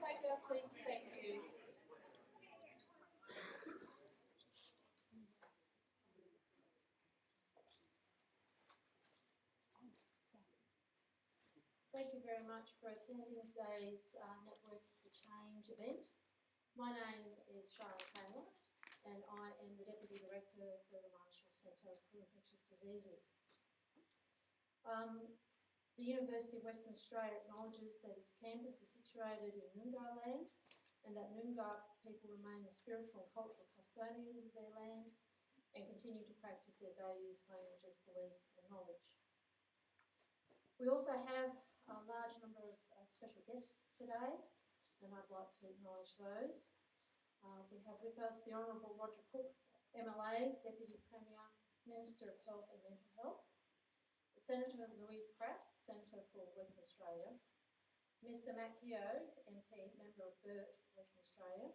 take our seats, thank you. Thank you very much for attending today's Network for Change event. My name is Charlotte Taylor and I am the Deputy Director for the Marshall Centre for Infectious Diseases. The University of Western Australia acknowledges that its campus is situated in Noongar land and that Noongar people remain the spiritual and cultural custodians of their land and continue to practice their values, languages, beliefs and knowledge. We also have a large number of special guests today, and I'd like to acknowledge those. We have with us the Honourable Roger Cook, MLA, Deputy Premier, Minister of Health and Mental Health, Senator Louise Pratt, Senator for Western Australia, Mr Matt Keogh, MP, Member of Burt, Western Australia,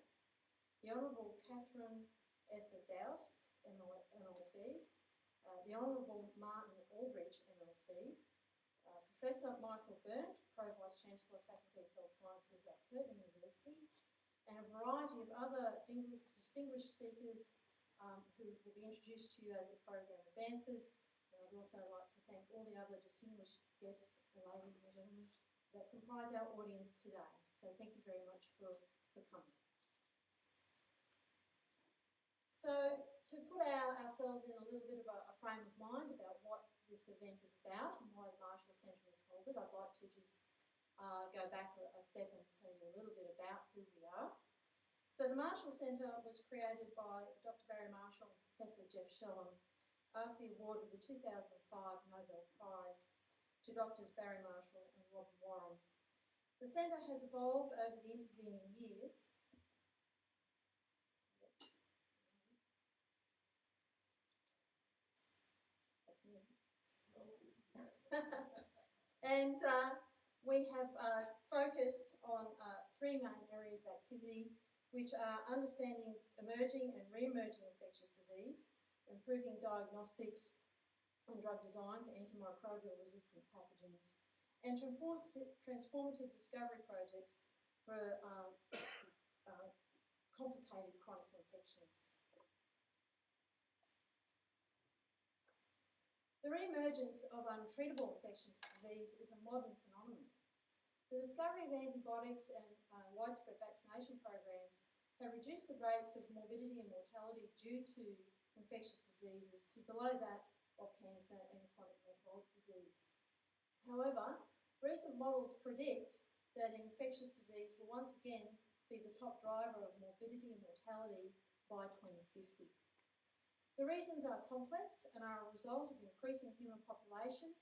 the Honourable Catherine Esser Doust, MLC, the Honourable Martin Aldridge, MLC, Professor Michael Burnt, Pro Vice-Chancellor, Faculty of Health Sciences at Curtin University, and a variety of other distinguished speakers who will be introduced to you as the program advances. And I'd also like to thank all the other distinguished guests and ladies and gentlemen that comprise our audience today. So thank you very much for coming. So to put ourselves in a little bit of a frame of mind about what this event is about and why the Marshall Centre has held it, I'd like to just go back a step and tell you a little bit about who we are. So the Marshall Centre was created by Dr Barry Marshall and Professor Jeff Shellam after the award of the 2005 Nobel Prize to Drs Barry Marshall and Robin Warren. The Centre has evolved over the intervening years and we have focused on three main areas of activity, which are understanding emerging and re-emerging infectious disease, improving diagnostics and drug design for antimicrobial resistant pathogens, and transformative discovery projects for complicated chronic infections. The re-emergence of untreatable infectious disease is a modern phenomenon. The discovery of antibiotics and widespread vaccination programs have reduced the rates of morbidity and mortality due to infectious diseases to below that of cancer and chronic metabolic disease. However, recent models predict that infectious disease will once again be the top driver of morbidity and mortality by 2050. The reasons are complex and are a result of increasing human population,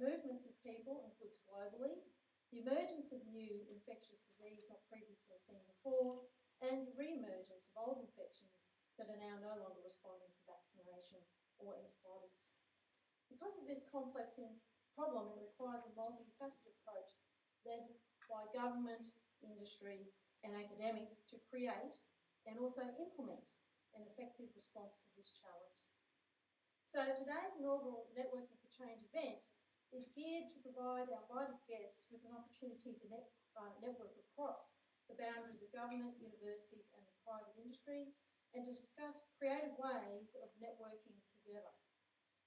movements of people and goods globally, the emergence of new infectious disease not previously seen before, and re-emergence of old infections that are now no longer responding to vaccination or antibiotics. Because of this complex problem, it requires a multifaceted approach led by government, industry and academics to create and also implement an effective response to this challenge. So today's inaugural Networking for Change event is geared to provide our invited guests with an opportunity to network across the boundaries of government, universities and the private industry and discuss creative ways of networking together.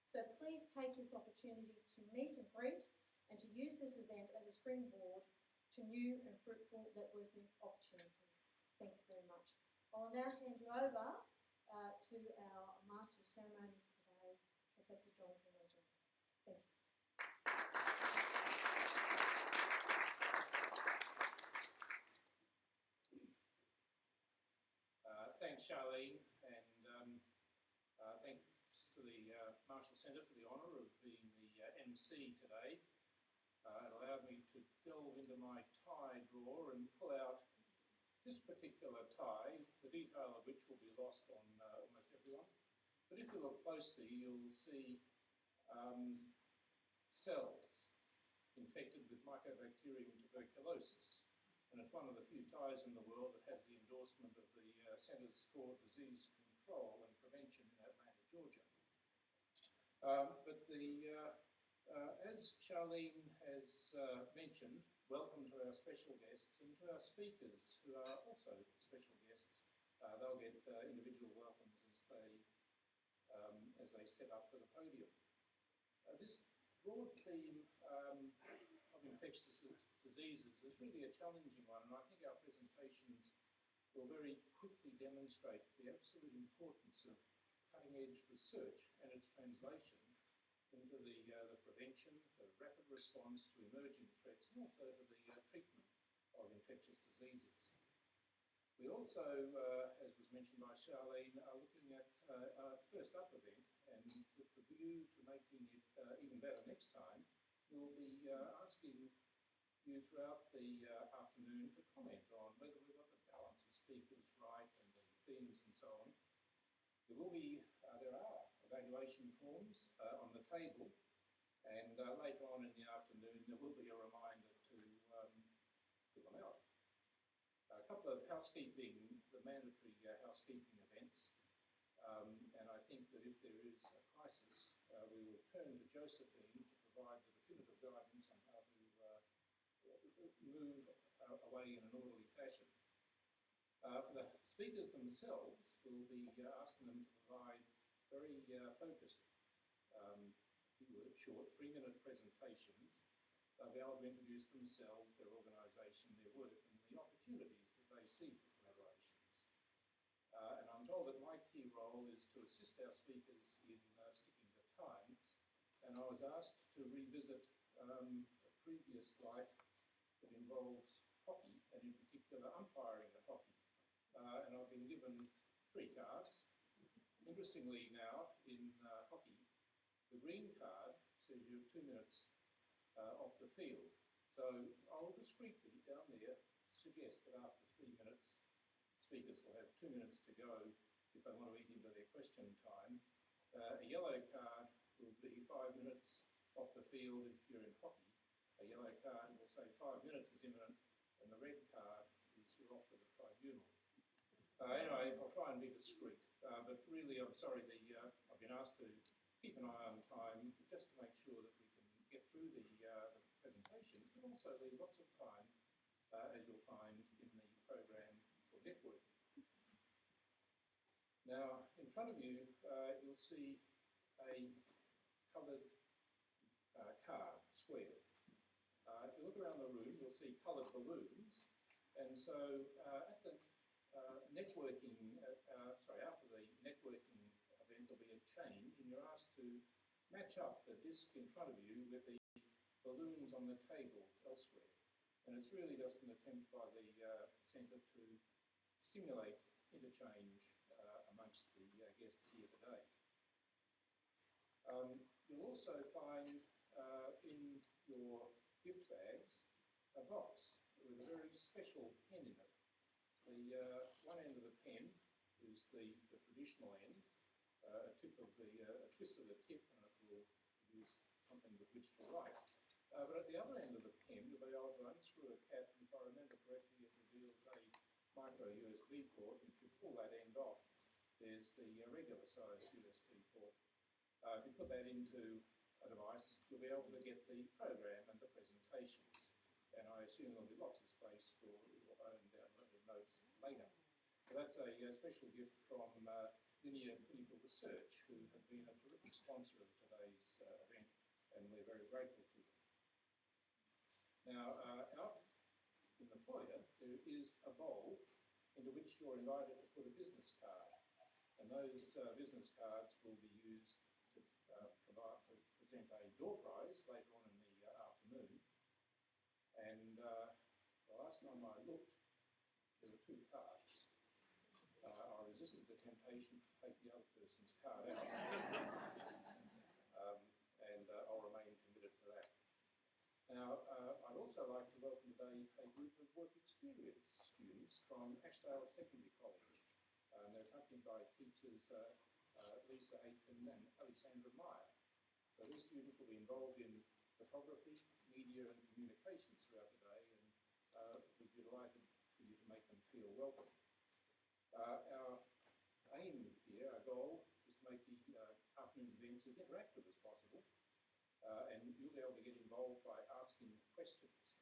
So please take this opportunity to meet and greet and to use this event as a springboard to new and fruitful networking opportunities. Thank you very much. I'll now hand you over to our Master of Ceremony for today, Professor Jonathan Ledger. Thank you. Thanks, Charlene, and thanks to the Marshall Centre for the honour of being the MC today. It allowed me to delve into my tie drawer and pull out this particular tie, the detail of which will be lost on almost everyone. But if you look closely, you'll see cells infected with Mycobacterium tuberculosis. And it's one of the few ties in the world that has the endorsement of the Centres for Disease Control and Prevention in Atlanta, Georgia. As Charlene has mentioned, welcome to our special guests and to our speakers who are also special guests. They'll get individual welcomes as they step up to the podium. This broad theme of infectious diseases is really a challenging one, and I think our presentations will very quickly demonstrate the absolute importance of cutting-edge research and its translation into the prevention, the rapid response to emerging threats, and also to the treatment of infectious diseases. We also, as was mentioned by Charlene, are looking at our First Up event, and with the view to making it even better next time, we'll be asking you throughout the afternoon to comment on whether we've got the balance of speakers right and the themes and so on. There are evaluation forms on the table, and later on in the afternoon there will be a reminder to fill them out. A couple of the mandatory housekeeping events, and I think that if there is a crisis, we will turn to Josephine to provide the definitive guidance on how to move away in an orderly fashion. For the speakers themselves, we'll be asking them to provide very focused, keyword short, 3-minute presentations. They'll be able to introduce themselves, their organisation, their work, and the opportunities that they see for collaborations. And I'm told that my key role is to assist our speakers in sticking to time, and I was asked to revisit a previous life that involves hockey, and in particular umpiring at hockey. And I've been given 3 cards. Interestingly now, in hockey, the green card says you have 2 minutes off the field. So I'll discreetly down there suggest that after 3 minutes, speakers will have 2 minutes to go if they want to eat into their question time. A yellow card will be 5 minutes off the field if you're in hockey. A yellow card will say 5 minutes is imminent, and the red card is you're off to the tribunal. Anyway, I'll try and be discreet, but really I'm sorry I've been asked to keep an eye on time just to make sure that we can get through the presentations, but also leave lots of time, as you'll find in the program, for networking. Now, in front of you, you'll see a coloured card, square. If you look around the room, you'll see coloured balloons, and so at the after the networking event, there'll be a change, and you're asked to match up the disc in front of you with the balloons on the table elsewhere. And it's really just an attempt by the centre to stimulate interchange amongst the guests here today. You'll also find in your gift bags a box with a very special pen in it. The one end of the pen is the traditional end, a twist of the tip, and it will produce something with which to write. But at the other end of the pen, you'll be able to unscrew a cap, and if I remember correctly, it reveals a micro USB port. If you pull that end off, there's the regular size USB port. If you put that into a device, you'll be able to get the program and the presentations. And I assume there'll be lots of space for your own downloaded notes later. So that's a special gift from Linear Clinical Research, who have been a terrific sponsor of today's event, and we're very grateful to them. Now, out in the foyer, there is a bowl into which you're invited to put a business card. And those business cards will be used to present a door prize later on in the afternoon. And the last time I looked, there were 2 cards. I resisted the temptation to take the other person's card out. And I'll remain committed to that. Now, I'd also like to welcome today a group of work experience students from Ashdale Secondary College. They're accompanied by teachers Lisa Aitken and Alexandra Meyer. So these students will be involved in photography, media and communications throughout the day, and we'd be delighted for you to make them feel welcome. Our aim here, our goal, is to make the afternoon's events as interactive as possible, and you'll be able to get involved by asking questions.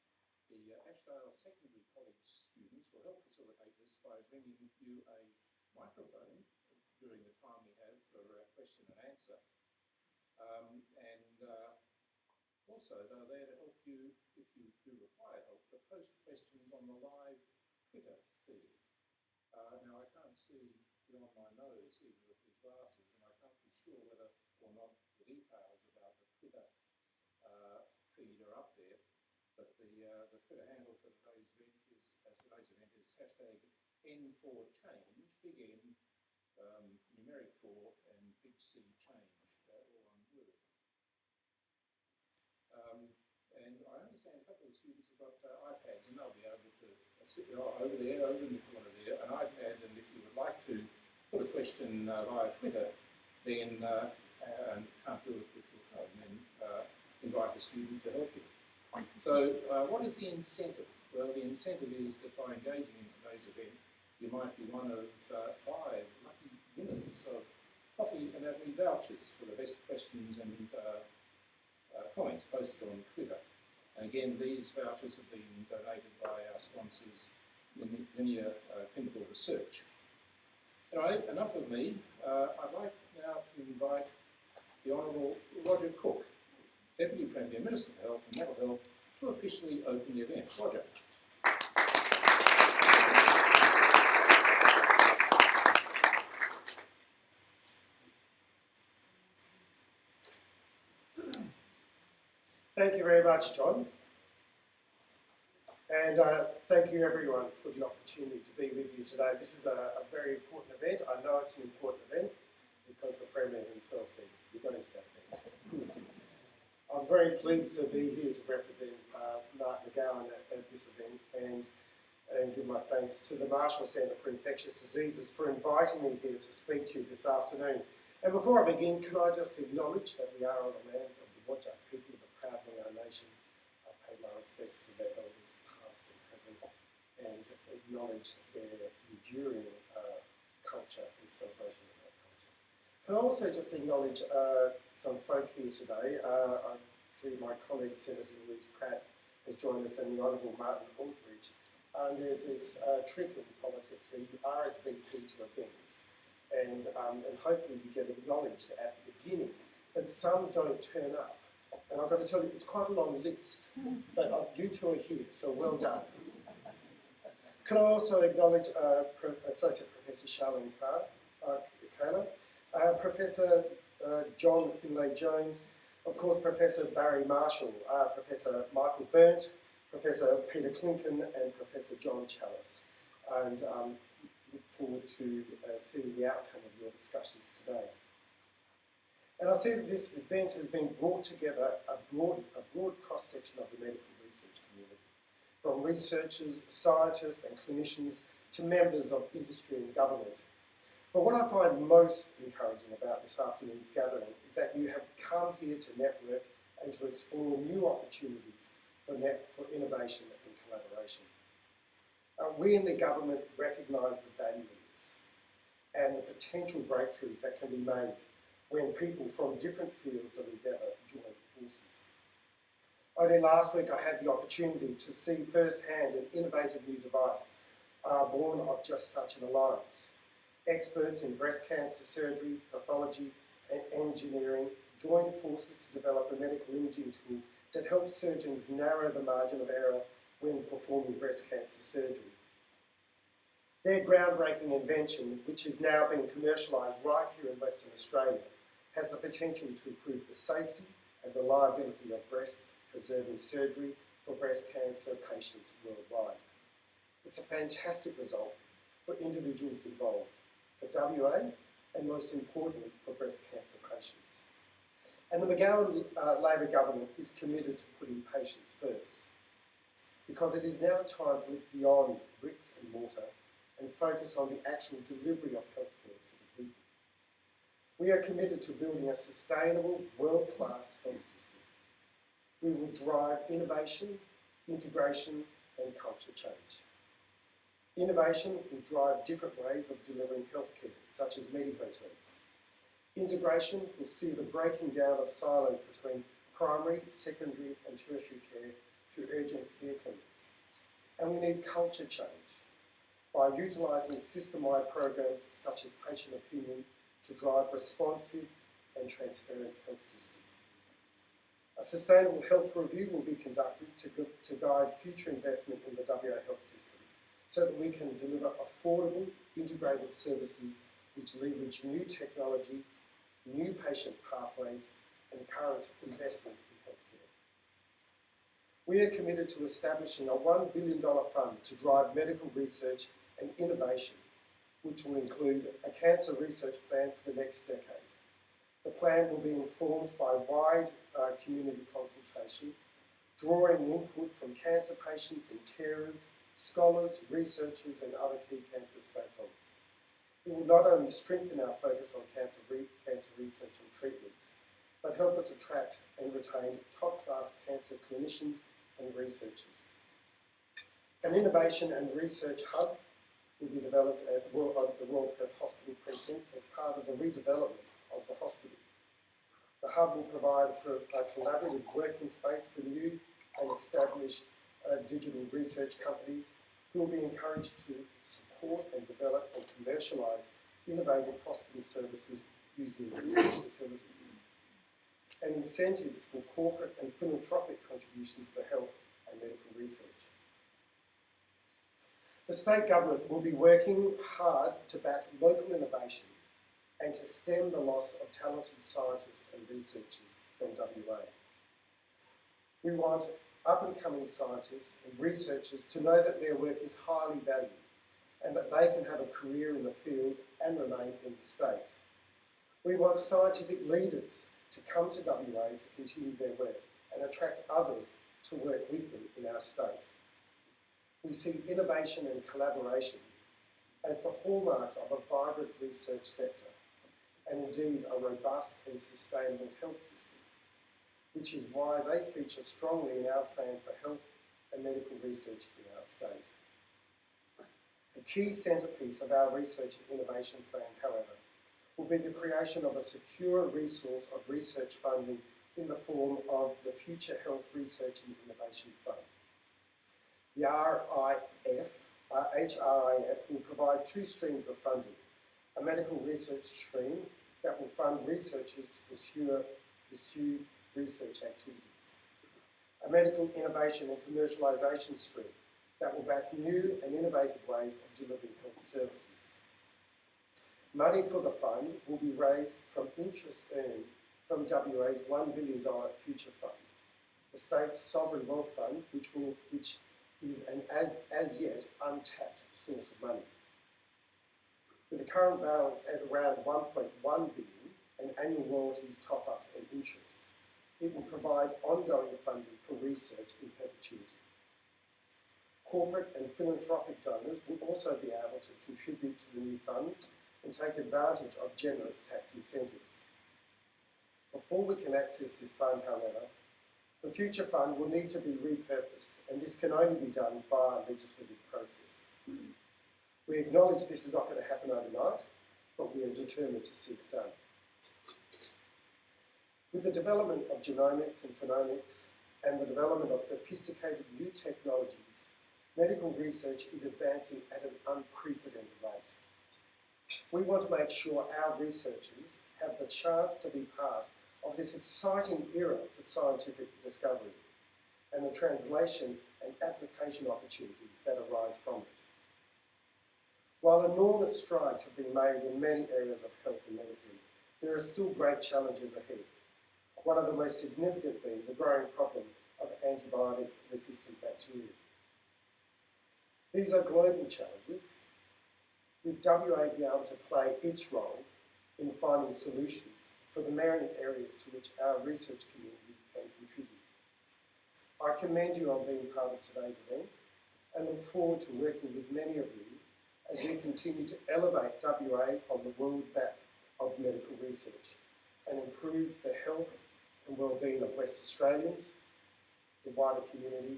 The Ashdale Secondary College students will help facilitate this by bringing you a microphone during the time we have for question and answer. Also, they're there to help you, if you do require help, to post questions on the live Twitter feed. Now, I can't see beyond my nose, even with these glasses, and I can't be sure whether or not the details about the Twitter feed are up there. But the Twitter handle for today's event is hashtag N4Change, big N, numeric 4, and big C change, all one word. And I understand a couple of students have got iPads, and they'll be able to sit over there, over in the corner there, an iPad, and if you would like to put a question via Twitter, then and can't do it with your phone, then invite a student to help you. So what is the incentive? Well, the incentive is that by engaging in today's event, you might be one of 5 lucky winners of coffee and admin vouchers for the best questions and comments posted on Twitter. And again, these vouchers have been donated by our sponsors, Linear Clinical Research. Anyway, enough of me. I'd like now to invite the Honourable Roger Cook, Deputy Premier, Minister for Health and Mental Health, to officially open the event. Roger. Thank you very much, John. And thank you everyone for the opportunity to be with you today. This is a very important event. I know it's an important event because the Premier himself said you're going to that event. Good. I'm very pleased to be here to represent Mark McGowan at this event and give my thanks to the Marshall Centre for Infectious Diseases for inviting me here to speak to you this afternoon. And before I begin, can I just acknowledge that we are on the lands of the Whadjuk people of the proud Noongar nation. I pay my respects to their elders past and present and acknowledge their enduring culture and celebration of that culture. Can I also just acknowledge some folk here today. I see my colleague Senator Louise Pratt has joined us and the Honourable Martin Aldridge. There's this trick in politics where you RSVP to events and hopefully you get acknowledged at the beginning, but some don't turn up. And I've got to tell you, it's quite a long list, but you two are here, so well done. Can I also acknowledge Associate Professor Charlene Kaler, Professor John Finlay-Jones, of course Professor Barry Marshall, Professor Michael Burnt, Professor Peter Clinton and Professor John Chalice. And look forward to seeing the outcome of your discussions today. And I see that this event has been brought together a broad cross-section of the medical research community, from researchers, scientists and clinicians to members of industry and government. But what I find most encouraging about this afternoon's gathering is that you have come here to network and to explore new opportunities for innovation and collaboration. We in the government recognise the value in this and the potential breakthroughs that can be made when people from different fields of endeavour join forces. Only last week I had the opportunity to see firsthand an innovative new device born of just such an alliance. Experts in breast cancer surgery, pathology and engineering joined forces to develop a medical imaging tool that helps surgeons narrow the margin of error when performing breast cancer surgery. Their groundbreaking invention, which is now being commercialised right here in Western Australia, has the potential to improve the safety and reliability of breast-preserving surgery for breast cancer patients worldwide. It's a fantastic result for individuals involved, for WA, and most importantly, for breast cancer patients. And the McGowan Labor government is committed to putting patients first, because it is now time to look beyond bricks and mortar and focus on the actual delivery of healthcare to the people. We are committed to building a sustainable, world-class health system. We will drive innovation, integration and culture change. Innovation will drive different ways of delivering healthcare, such as medi-hotels. Integration will see the breaking down of silos between primary, secondary and tertiary care to urgent care clinics. And we need culture change by utilising system-wide programs such as patient opinion to drive responsive and transparent health system. A sustainable health review will be conducted to guide future investment in the WA health system so that we can deliver affordable, integrated services which leverage new technology, new patient pathways and current investment in healthcare. We are committed to establishing a $1 billion fund to drive medical research and innovation, which will include a cancer research plan for the next decade. The plan will be informed by wide community consultation, drawing input from cancer patients and carers, scholars, researchers and other key cancer stakeholders. It will not only strengthen our focus on cancer research and treatments, but help us attract and retain top-class cancer clinicians and researchers. An innovation and research hub will be developed at the Royal Perth Hospital Precinct as part of the redevelopment of the hospital. The hub will provide a collaborative working space for new and established digital research companies who will be encouraged to support and develop and commercialise innovative hospital services using existing facilities. And incentives for corporate and philanthropic contributions for health and medical research. The state government will be working hard to back local innovation and to stem the loss of talented scientists and researchers from WA. We want up-and-coming scientists and researchers to know that their work is highly valued and that they can have a career in the field and remain in the state. We want scientific leaders to come to WA to continue their work and attract others to work with them in our state. We see innovation and collaboration as the hallmarks of a vibrant research sector and indeed a robust and sustainable health system, which is why they feature strongly in our plan for health and medical research in our state. The key centrepiece of our research and innovation plan, however, will be the creation of a secure resource of research funding in the form of the Future Health Research and Innovation Fund. The HRIF will provide two streams of funding, a medical research stream that will fund researchers to pursue research activities, a medical innovation and commercialisation stream that will back new and innovative ways of delivering health services. Money for the fund will be raised from interest earned from WA's $1 billion Future Fund, the state's sovereign wealth fund, which is an as yet untapped source of money. With the current balance at around $1.1 billion and annual royalties, top-ups and interest, it will provide ongoing funding for research in perpetuity. Corporate and philanthropic donors will also be able to contribute to the new fund and take advantage of generous tax incentives. Before we can access this fund, however, the Future Fund will need to be repurposed, and this can only be done via a legislative process. We acknowledge this is not going to happen overnight, but we are determined to see it done. With the development of genomics and phenomics and the development of sophisticated new technologies, medical research is advancing at an unprecedented rate. We want to make sure our researchers have the chance to be part of this exciting era for scientific discovery and the translation and application opportunities that arise from it. While enormous strides have been made in many areas of health and medicine, there are still great challenges ahead. One of the most significant being the growing problem of antibiotic-resistant bacteria. These are global challenges, with WA being able to play its role in finding solutions for the many areas to which our research community can contribute. I commend you on being part of today's event and look forward to working with many of you as we continue to elevate WA on the world map of medical research and improve the health and well-being of West Australians, the wider community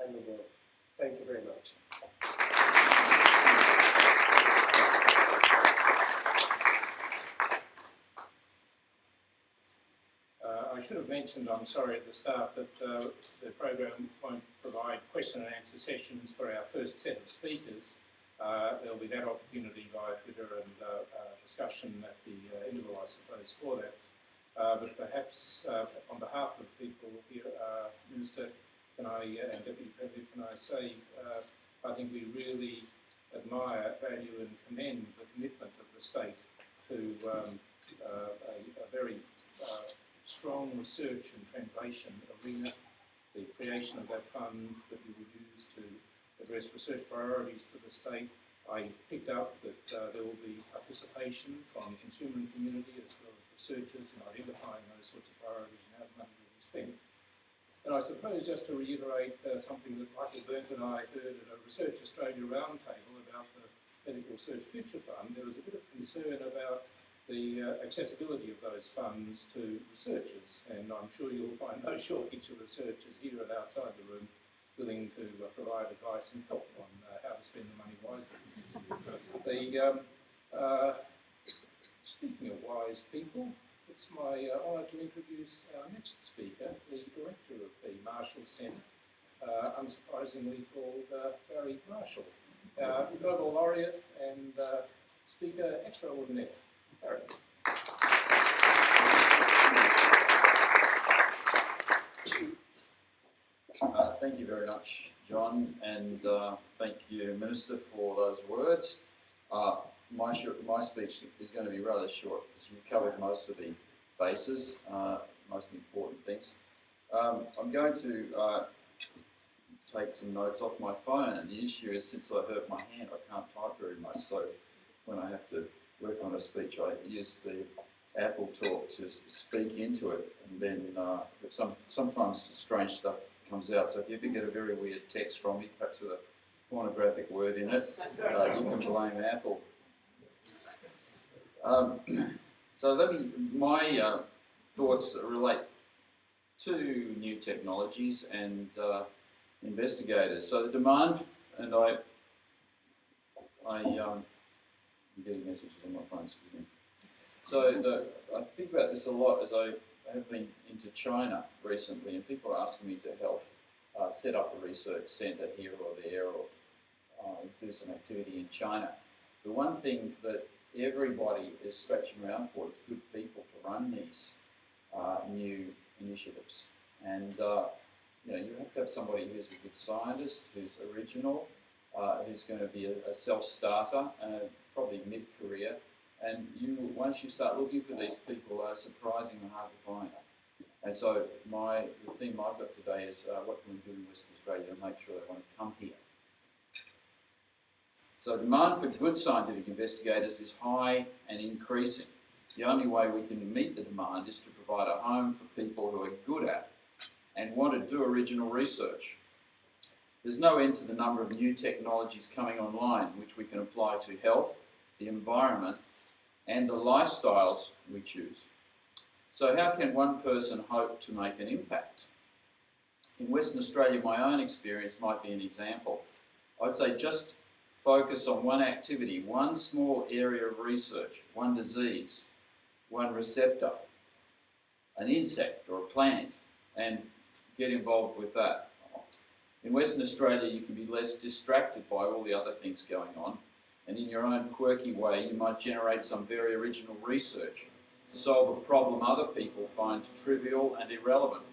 and the world. Thank you very much. I should have have mentioned, I'm sorry, at the start that the program won't provide question and answer sessions for our first set of speakers. There'll be that opportunity via Twitter and discussion at the interval, I suppose, for that. But perhaps on behalf of people here, Minister, and Deputy Premier, can I say I think we really admire, value and commend the commitment of the state to a very strong research and translation arena, the creation of that fund that we will use to address research priorities for the state. I picked up that there will be participation from consumer and community as well as researchers in identifying those sorts of priorities and how the money will be spent. And I suppose just to reiterate something that Michael Burnt and I heard at a Research Australia roundtable about the Medical Research Future Fund, there was a bit of concern about the accessibility of those funds to researchers, and I'm sure you'll find no shortage of researchers here and outside the room willing to provide advice and help on how to spend the money wisely. Speaking of wise people, it's my honour to introduce our next speaker, the Director of the Marshall Centre, unsurprisingly called Barry Marshall, our Nobel Laureate and Speaker Extraordinaire. Barry. Thank you very much, John, and thank you, Minister, for those words. My speech is going to be rather short because you've covered most of the bases, most of the important things. I'm going to take some notes off my phone, and the issue is since I hurt my hand, I can't type very much, so when I have to work on a speech, I use the Apple Talk to speak into it, and then sometimes strange stuff comes out. So if you ever get a very weird text from me, perhaps with a pornographic word in it, you can blame Apple. So my thoughts relate to new technologies and investigators. So the demand, and I'm getting messages on my phone, excuse me. So I think about this a lot as I have been into China recently, and people are asking me to help set up a research centre here or there, or do some activity in China. The one thing that everybody is scratching around for is good people to run these new initiatives. And you have to have somebody who's a good scientist, who's original, who's going to be a self-starter, probably mid-career. And once you start looking for these people, are surprisingly hard to find. And so the theme I've got today is what can we do in Western Australia to make sure they want to come here. So demand for good scientific investigators is high and increasing. The only way we can meet the demand is to provide a home for people who are good at and want to do original research. There's no end to the number of new technologies coming online which we can apply to health, the environment, and the lifestyles we choose. So how can one person hope to make an impact? In Western Australia, my own experience might be an example. I'd say just focus on one activity, one small area of research, one disease, one receptor, an insect or a plant, and get involved with that. In Western Australia, you can be less distracted by all the other things going on, and in your own quirky way, you might generate some very original research to solve a problem other people find trivial and irrelevant,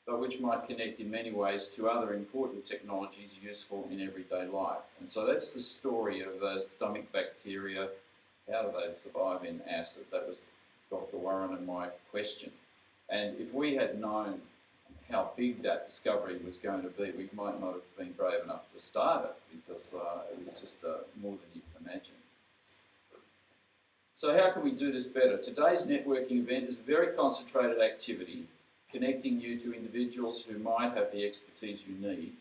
but which might connect in many ways to other important technologies useful in everyday life. And so that's the story of stomach bacteria. How do they survive in acid? That was Dr. Warren and my question. And if we had known how big that discovery was going to be, we might not have been brave enough to start it because it was just more than you can imagine. So how can we do this better? Today's networking event is a very concentrated activity connecting you to individuals who might have the expertise you need.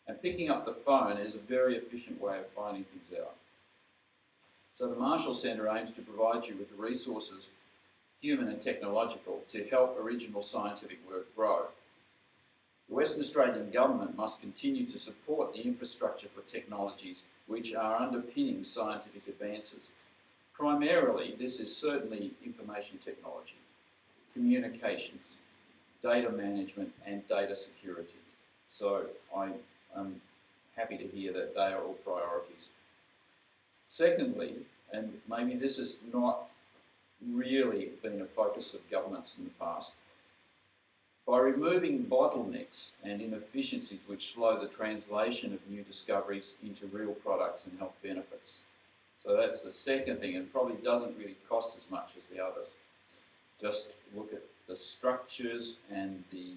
And picking up the phone is a very efficient way of finding things out. So the Marshall Centre aims to provide you with the resources, human and technological, to help original scientific work grow. The Western Australian Government must continue to support the infrastructure for technologies which are underpinning scientific advances. Primarily, this is certainly information technology. communications, data management and data security. So I am happy to hear that they are all priorities. Secondly, and maybe this has not really been a focus of governments in the past, by removing bottlenecks and inefficiencies which slow the translation of new discoveries into real products and health benefits. So that's the second thing, and probably doesn't really cost as much as the others. Just look at the structures and the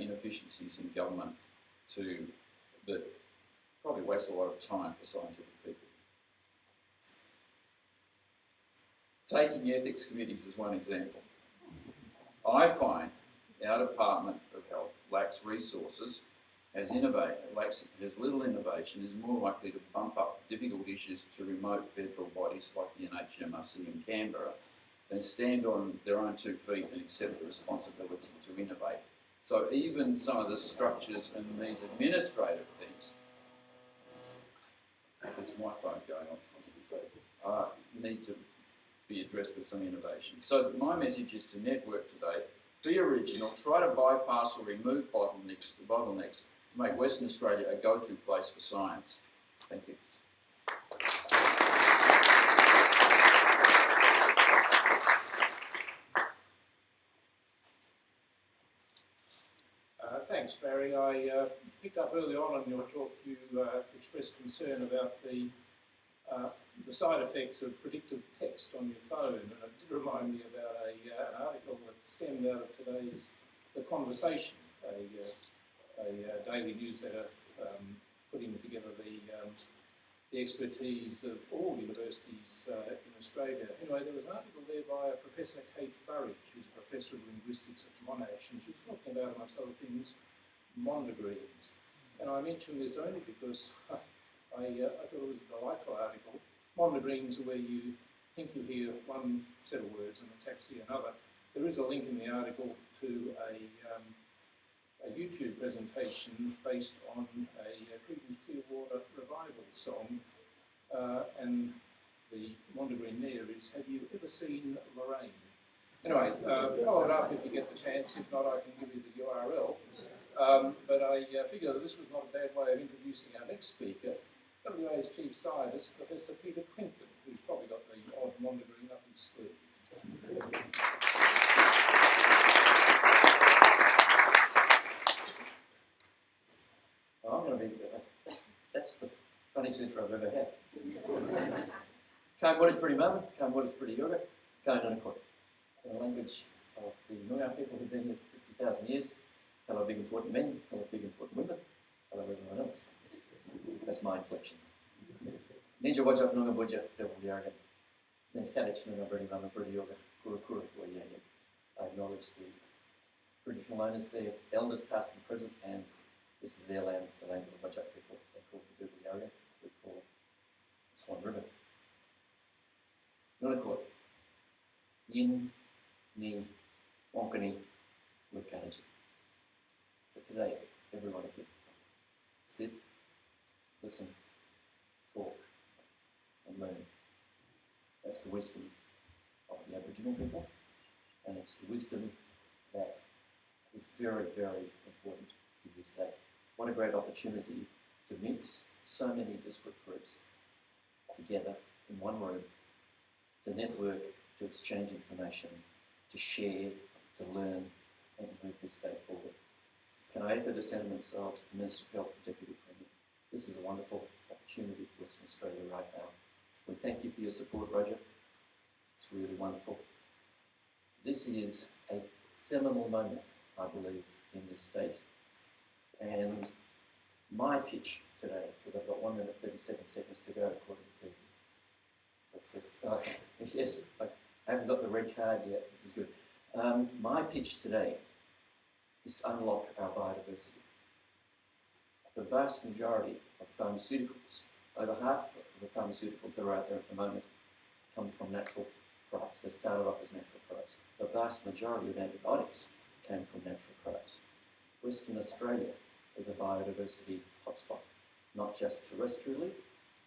inefficiencies in government that probably waste a lot of time for scientific people. Taking ethics committees is one example. I find our Department of Health lacks resources, has little innovation, is more likely to bump up difficult issues to remote federal bodies like the NHMRC in Canberra than stand on their own 2 feet and accept the responsibility to innovate. So even some of the structures and these administrative things, there's my phone going off, need to be addressed with some innovation. So my message is to network today, be original, try to bypass or remove bottlenecks to make Western Australia a go-to place for science. Thank you. Thanks, Barry. I picked up early on in your talk you expressed concern about the side effects of predictive text on your phone, and it did remind me about an article that stemmed out of today's The Conversation, a daily newsletter putting together the expertise of all universities in Australia. Anyway, there was an article there by Professor Kate Burridge, who's a professor of linguistics at Monash, and she was talking about, amongst other things, mondegreens. And I mention this only because I thought it was a delightful article. Mondegreens are where you think you hear one set of words and it's actually another. There is a link in the article to a YouTube presentation based on a Creedence Clearwater Revival song, and the mondegreen there is, "Have you ever seen Lorraine?" Anyway, follow it up if you get the chance. If not, I can give you the URL. But I figure that this was not a bad way of introducing our next speaker, WA's Chief Scientist, Professor Peter Quinton, who's probably got the odd mondegreen up his sleeve. I'm going to be, that's the funniest intro I've ever had. Kaimori Pretty Mama, Kaimori Pretty Yoga, Kainanakot. In the language of the Noongar people who've been here for 50,000 years. Hello big important men, hello big important women, hello everyone else. That's my inflection. Nija Wajak Noongar Buja, Devil Yargan. Means Kadich Noongar Pretty Mama, Pretty Yoga, Kura Kura Wayangan. I acknowledge the traditional owners, their elders past and present, and this is their land, the land of the Wajak people. They call it the Devil Yargan, we call it Swan River. Nunakot. Yin, Ni, Wonkani, Wikanaji. So today, every one of you, sit, listen, talk, and learn. That's the wisdom of the Aboriginal people, and it's the wisdom that is very, very important for you today. What a great opportunity to mix so many disparate groups together in one room, to network, to exchange information, to share, to learn, and to move this state forward. Can I echo the sentiments of the Minister of Health and Deputy Premier? This is a wonderful opportunity for Western Australia right now. We thank you for your support, Roger. It's really wonderful. This is a seminal moment, I believe, in this state. And my pitch today, because I've got 1 minute 37 seconds to go according to yes, I haven't got the red card yet, this is good. My pitch today is to unlock our biodiversity. The vast majority of pharmaceuticals, over half of the pharmaceuticals that are out there at the moment, come from natural products. They started off as natural products. The vast majority of antibiotics came from natural products. Western Australia is a biodiversity hotspot, not just terrestrially,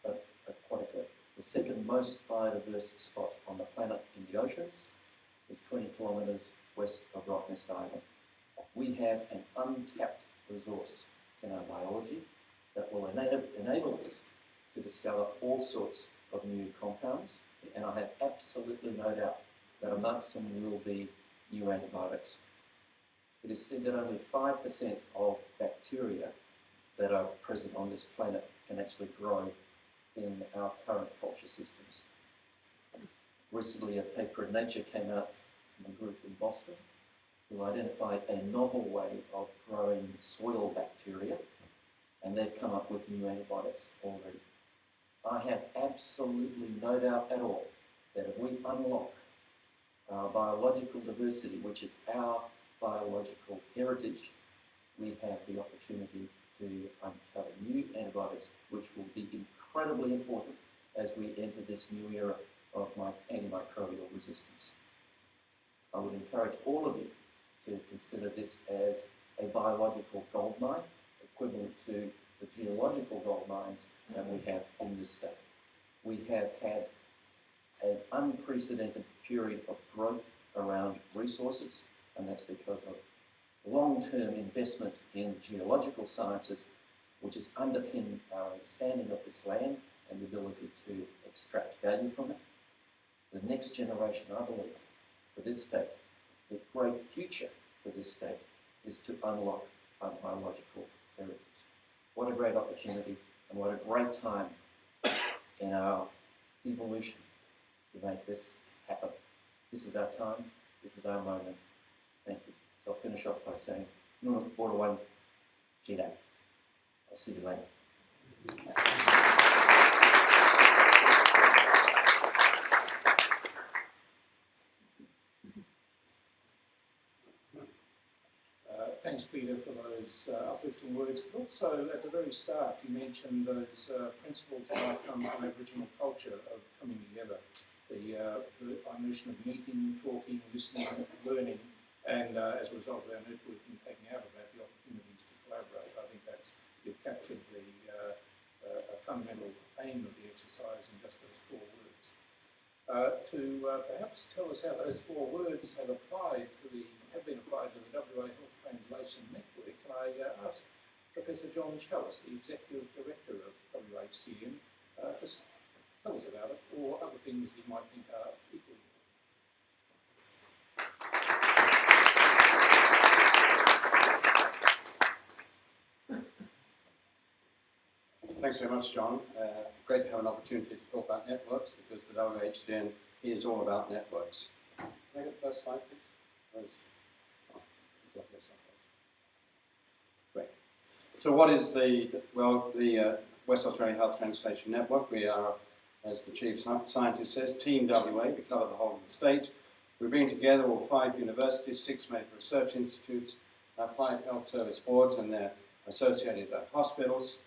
but aquatically. The second most biodiverse spot on the planet in the oceans, is 20 kilometres west of Rottnest Island. We have an untapped resource in our biology that will enable us to discover all sorts of new compounds, and I have absolutely no doubt that amongst them will be new antibiotics. It is said that only 5% of bacteria that are present on this planet can actually grow in our current culture systems. Recently, a paper in Nature came out from a group in Boston who identified a novel way of growing soil bacteria, and they've come up with new antibiotics already. I have absolutely no doubt at all that if we unlock our biological diversity, which is our biological heritage, we have the opportunity to uncover new antibiotics, which will be incredibly important as we enter this new era of antimicrobial resistance. I would encourage all of you to consider this as a biological goldmine, equivalent to the geological gold mines that we have in this state. We have had an unprecedented period of growth around resources, and that's because of long-term investment in geological sciences, which has underpinned our understanding of this land and the ability to extract value from it. The next generation, I believe, for this state, the great future for this state, is to unlock our biological heritage. What a great opportunity, and what a great time in our evolution to make this happen. This is our time, this is our moment. Thank you. So I'll finish off by saying, Nuna Borawan Jida. I'll see you later. Thanks, Peter, for those uplifting words. But also, at the very start, you mentioned those principles that might come from Aboriginal culture of coming together. The notion of meeting, talking, listening, learning, and as a result of our networking, taking out of that the opportunities to collaborate. I think you've captured the fundamental aim of the exercise in just those 4 words. Perhaps tell us how those 4 words have been applied to the WA Health Translation Network. Can I ask Professor John Challis, the Executive Director of WHTN, just tell us about it, or other things you might think are equally important. Thanks very much, John. Great to have an opportunity to talk about networks, because the WHTN is all about networks. Can I get the first slide, please? Great. So what is the West Australia Health Translation Network? We are, as the Chief Scientist says, Team WA. We cover the whole of the state. We bring together all 5 universities, 6 medical research institutes, 5 health service boards and their associated hospitals,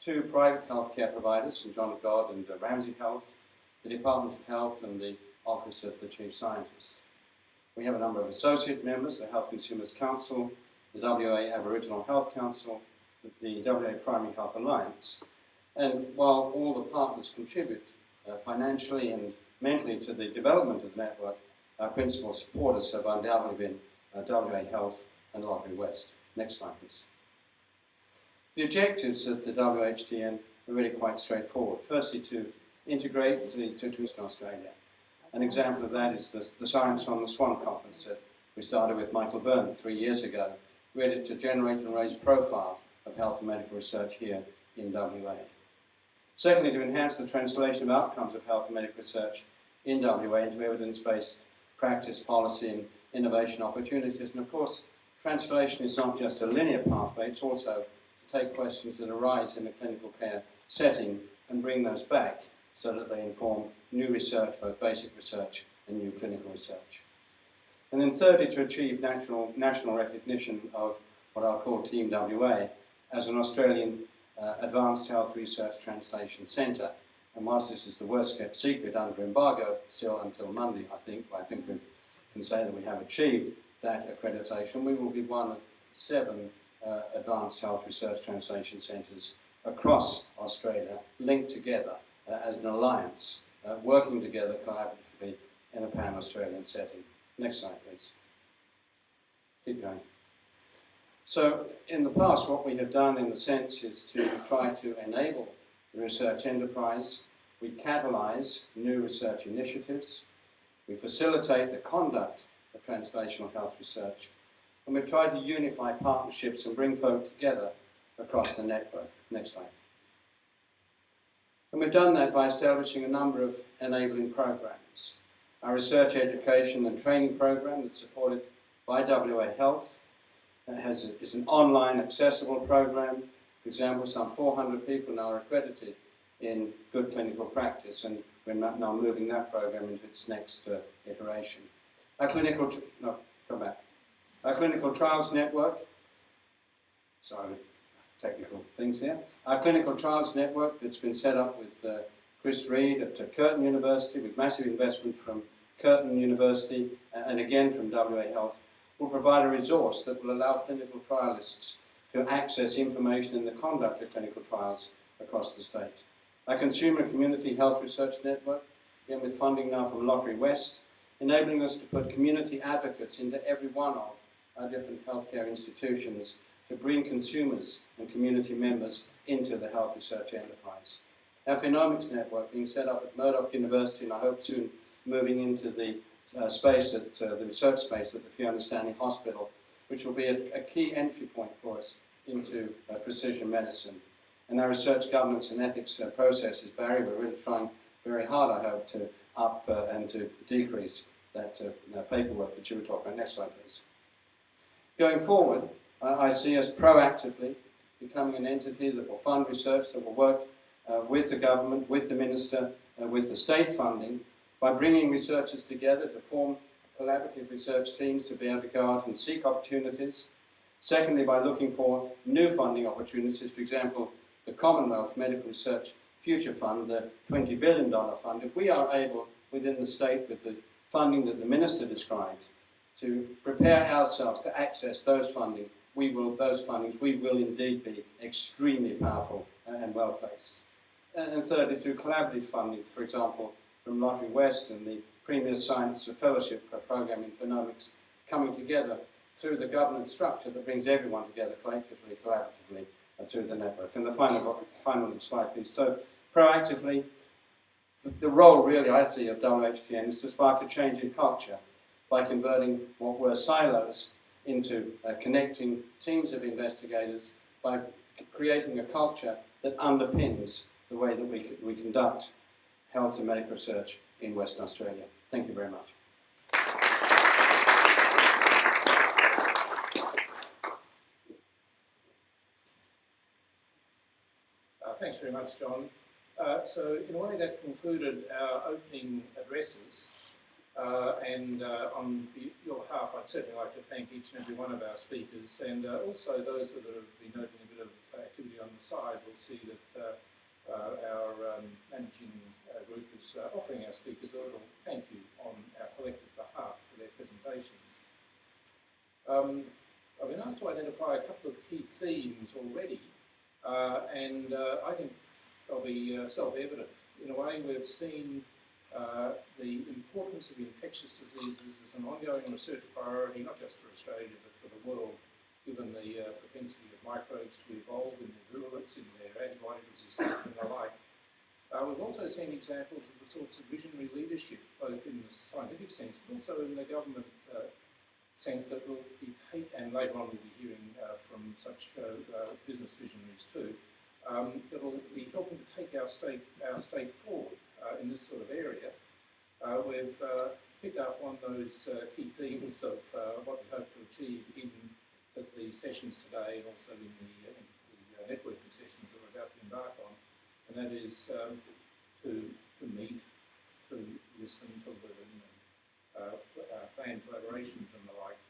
2 private healthcare providers, St John of God and Ramsay Health, the Department of Health and the Office of the Chief Scientist. We have a number of associate members, the Health Consumers Council, the WA Aboriginal Health Council, the WA Primary Health Alliance. And while all the partners contribute financially and mentally to the development of the network, our principal supporters have undoubtedly been WA Health and Lottery West. Next slide, please. The objectives of the WHTN are really quite straightforward. Firstly, to integrate to Western Australia. An example of that is the Science on the Swan conference that we started with Michael Byrne 3 years ago, ready to generate and raise profile of health and medical research here in WA. Secondly, to enhance the translation of outcomes of health and medical research in WA into evidence-based practice, policy and innovation opportunities. And of course, translation is not just a linear pathway, it's also to take questions that arise in a clinical care setting and bring those back so that they inform new research, both basic research and new clinical research. And then thirdly, to achieve national recognition of what I'll call Team WA as an Australian Advanced Health Research Translation Centre. And whilst this is the worst kept secret under embargo, still until Monday, I think we can say that we have achieved that accreditation. We will be one of 7 Advanced Health Research Translation Centres across Australia, linked together as an alliance, working together collaboratively in a pan-Australian setting. Next slide, please. Keep going. So in the past, what we have done in a sense is to try to enable the research enterprise. We catalyse new research initiatives. We facilitate the conduct of translational health research. And we try to unify partnerships and bring folk together across the network. Next slide. And we've done that by establishing a number of enabling programs. Our research education and training program that's supported by WA Health is an online accessible program. For example, some 400 people now are accredited in good clinical practice, and we're now moving that program into its next iteration. Our clinical trials network, sorry, technical things here. Our clinical trials network that's been set up with Chris Reed at Curtin University, with massive investment from Curtin University and again from WA Health, will provide a resource that will allow clinical trialists to access information in the conduct of clinical trials across the state. Our Consumer Community Health Research Network, again with funding now from Lottery West, enabling us to put community advocates into every one of our different healthcare institutions to bring consumers and community members into the health research enterprise. Our Phenomics Network being set up at Murdoch University, and I hope soon moving into the the research space at the Fiona Stanley Hospital, which will be a key entry point for us into precision medicine. And our research governance and ethics processes, Barry, we're really trying very hard, I hope, to up and to decrease that paperwork that you were talking about. Next slide, please. Going forward, I see us proactively becoming an entity that will fund research, that will work with the government, with the minister, with the state funding, by bringing researchers together to form collaborative research teams to be able to go out and seek opportunities. Secondly, by looking for new funding opportunities, for example, the Commonwealth Medical Research Future Fund, the $20 billion fund. If we are able, within the state, with the funding that the Minister described, to prepare ourselves to access those fundings, we will indeed be extremely powerful and well placed. And thirdly, through collaborative funding, for example, from Lottery West and the Premier Science Fellowship Program in Phenomics, coming together through the governance structure that brings everyone together collectively, collaboratively, through the network. And the final slide, please. So, proactively, the role really I see of WHTN is to spark a change in culture by converting what were silos into connecting teams of investigators, by creating a culture that underpins the way that we conduct health and medical research in Western Australia. Thank you very much. Thanks very much, John. So in a way that concluded our opening addresses, and on your behalf I'd certainly like to thank each and every one of our speakers, and also those that have been noting a bit of activity on the side will see that our managing group is offering our speakers a little thank you on our collective behalf for their presentations. I've been asked to identify a couple of key themes already, and I think they'll be self-evident. In a way, we've seen the importance of infectious diseases as an ongoing research priority, not just for Australia but for the world, given the propensity of microbes to evolve in their virulence, in their antibiotic resistance and the like. We've also seen examples of the sorts of visionary leadership, both in the scientific sense but also in the government sense, that will be and later on we'll be hearing from such business visionaries too, that will be helping to take our state forward in this sort of area. We've picked up on those key themes of what we hope to achieve in the sessions today and also in the networking sessions that we're about to embark on, and that is to meet, to listen, to learn, and plan collaborations and the like.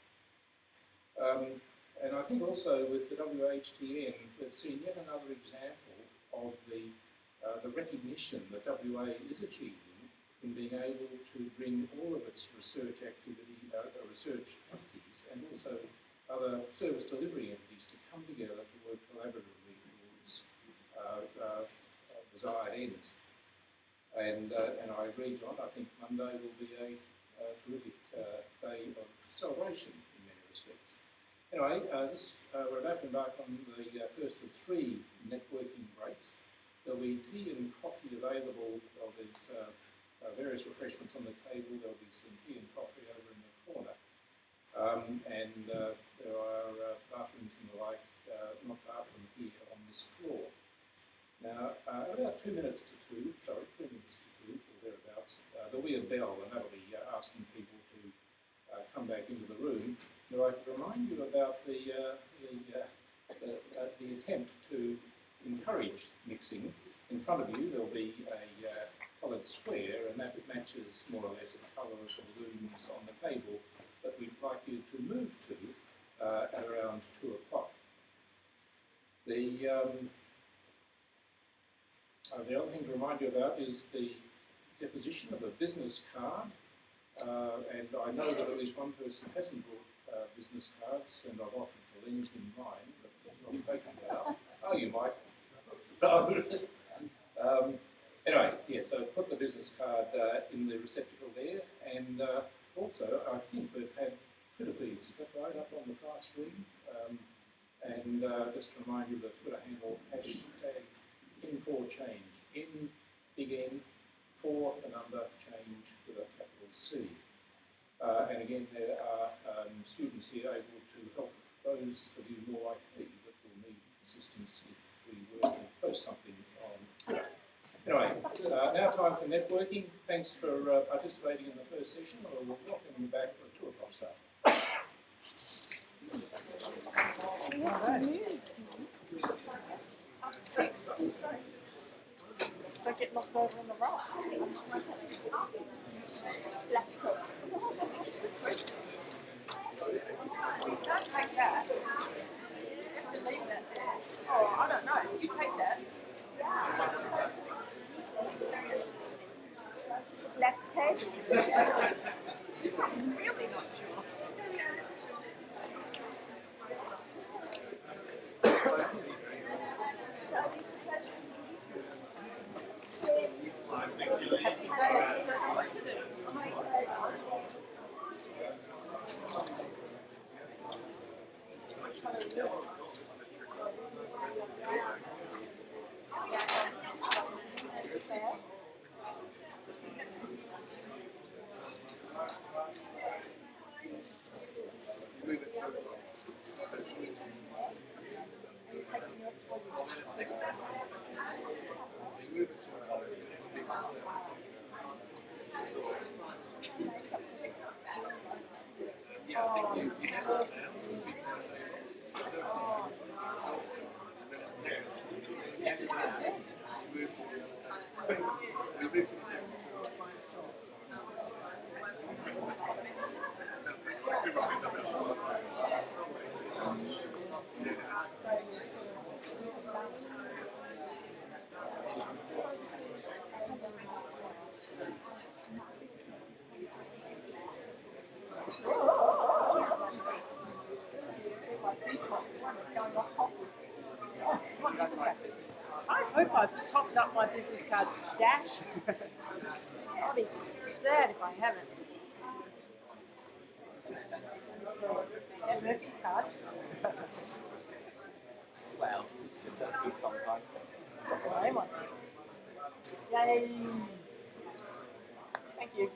And I think also with the WHTN, we've seen yet another example of the recognition that WA is achieving in being able to bring all of its research activity, research entities, and also other service delivery entities to come together to work collaboratively towards desired ends. And I agree, John, I think Monday will be a terrific day of celebration in many respects. Anyway, we're about to embark on the first of 3 networking breaks. There'll be tea and coffee available. There's various refreshments on the table. There'll be some tea and coffee over in the corner. And there are bathrooms and the like not far from here on this floor. Now, about 2 minutes to 2, or thereabouts, there'll be a bell, and that'll be asking people to come back into the room. Now, I could remind you about the attempt to encourage mixing. In front of you, there'll be a coloured square, and that matches more or less the colour of the balloons on the table that we'd like you to move to at around 2 o'clock. The other thing to remind you about is the deposition of a business card, and I know that at least one person hasn't brought business cards, and I've offered to lend him mine, but he's not taken that up. Oh, you might. Anyway, yeah, so put the business card in the receptacle there, and also I think we've had Twitter feeds, is that right, up on the far screen? And just to remind you of the Twitter handle, hashtag N4Change, N, big N, 4, the number, change with a capital C. And again, there are students here able to help those of you more IT that will need assistance if we were to post something on Twitter. Anyway, now time for networking. Thanks for participating in the first session. I will welcome you back for a 2 o'clock start. Upsticks. Don't get knocked over on the rock. Don't take that. You have to leave that there. Oh, I don't know. If you take that. Black tape. I'm really not sure. I have to say, I just don't know what to do. I hope I've topped up my business card stash. I'll be sad if I haven't. There's this card. Well, it's just as good sometimes. It's got my name on it. Yay! Thank you.